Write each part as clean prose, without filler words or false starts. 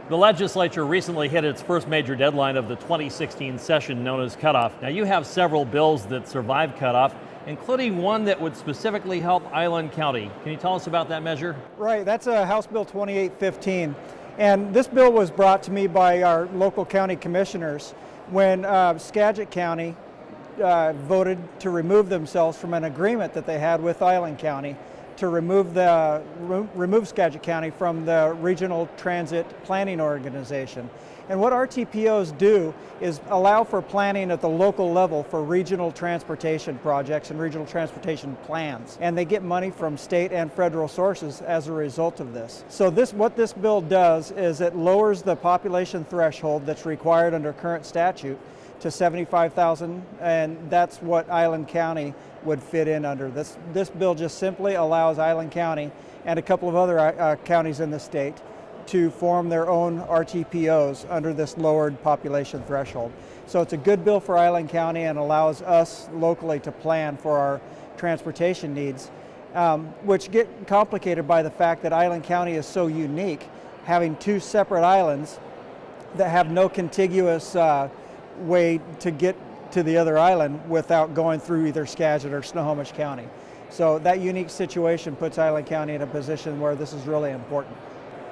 The legislature recently hit its first major deadline of the 2016 session, known as cutoff. Now, you have several bills that survived cutoff, including one that would specifically help Island County. Can you tell us about that measure? Right, that's House Bill 2815. And this bill was brought to me by our local county commissioners when Skagit County voted to remove themselves from an agreement that they had with Island County to remove Skagit County from the Regional Transit Planning Organization. And what RTPOs do is allow for planning at the local level for regional transportation projects and regional transportation plans. And they get money from state and federal sources as a result of this. So what this bill does is it lowers the population threshold that's required under current statute to 75,000, and that's what Island County would fit in under. This bill just simply allows Island County and a couple of other counties in the state to form their own RTPOs under this lowered population threshold. So it's a good bill for Island County and allows us locally to plan for our transportation needs, which get complicated by the fact that Island County is so unique, having two separate islands that have no contiguous way to get to the other island without going through either Skagit or Snohomish County. So that unique situation puts Island County in a position where this is really important.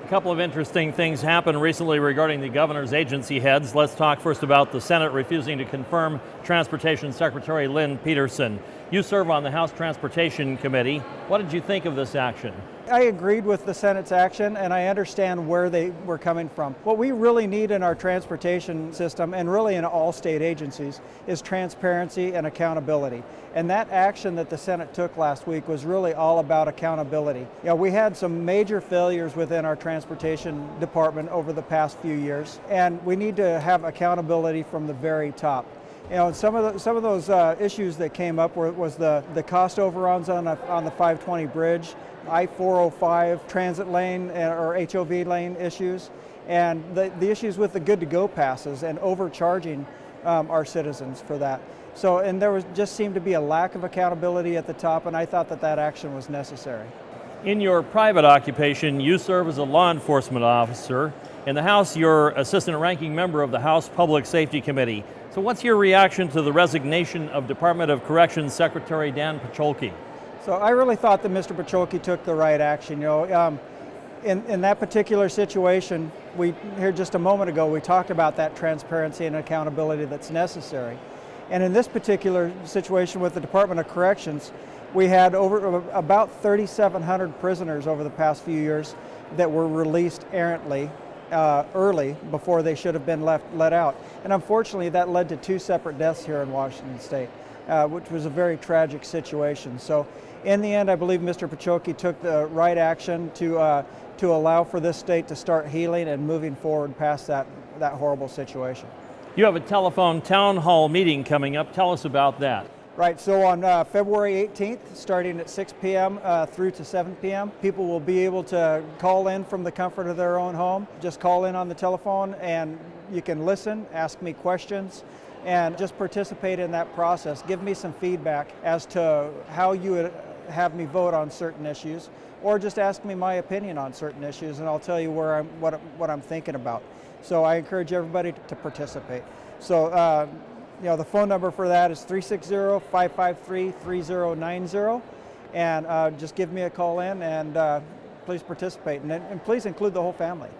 A couple of interesting things happened recently regarding the governor's agency heads. Let's talk first about the Senate refusing to confirm Transportation Secretary Lynn Peterson. You serve on the House Transportation Committee. What did you think of this action? I agreed with the Senate's action, and I understand where they were coming from. What we really need in our transportation system, and really in all state agencies, is transparency and accountability. And that action that the Senate took last week was really all about accountability. You know, we had some major failures within our transportation department over the past few years, and we need to have accountability from the very top. You know, some of those issues that came up was the cost overruns on the 520 bridge, I-405 transit lane or HOV lane issues, and the issues with the good-to-go passes and overcharging our citizens for that. So, and there just seemed to be a lack of accountability at the top, and I thought that action was necessary. In your private occupation, you serve as a law enforcement officer. In the House, you're assistant ranking member of the House Public Safety Committee. So what's your reaction to the resignation of Department of Corrections Secretary Dan Pacholke? So I really thought that Mr. Pacholke took the right action. You know, in that particular situation, here just a moment ago, we talked about that transparency and accountability that's necessary. And in this particular situation with the Department of Corrections, we had about 3,700 prisoners over the past few years that were released errantly early before they should have been let out. And unfortunately, that led to 2 separate deaths here in Washington State, which was a very tragic situation. So in the end, I believe Mr. Pacholke took the right action to allow for this state to start healing and moving forward past that horrible situation. You have a telephone town hall meeting coming up. Tell us about that. Right, so on February 18th, starting at 6 p.m. Through to 7 p.m., people will be able to call in from the comfort of their own home. Just call in on the telephone and you can listen, ask me questions, and just participate in that process. Give me some feedback as to how you would have me vote on certain issues, or just ask me my opinion on certain issues, and I'll tell you what I'm thinking about. So I encourage everybody to participate. So, you know, the phone number for that is 360-553-3090, and just give me a call in and please participate, and please include the whole family.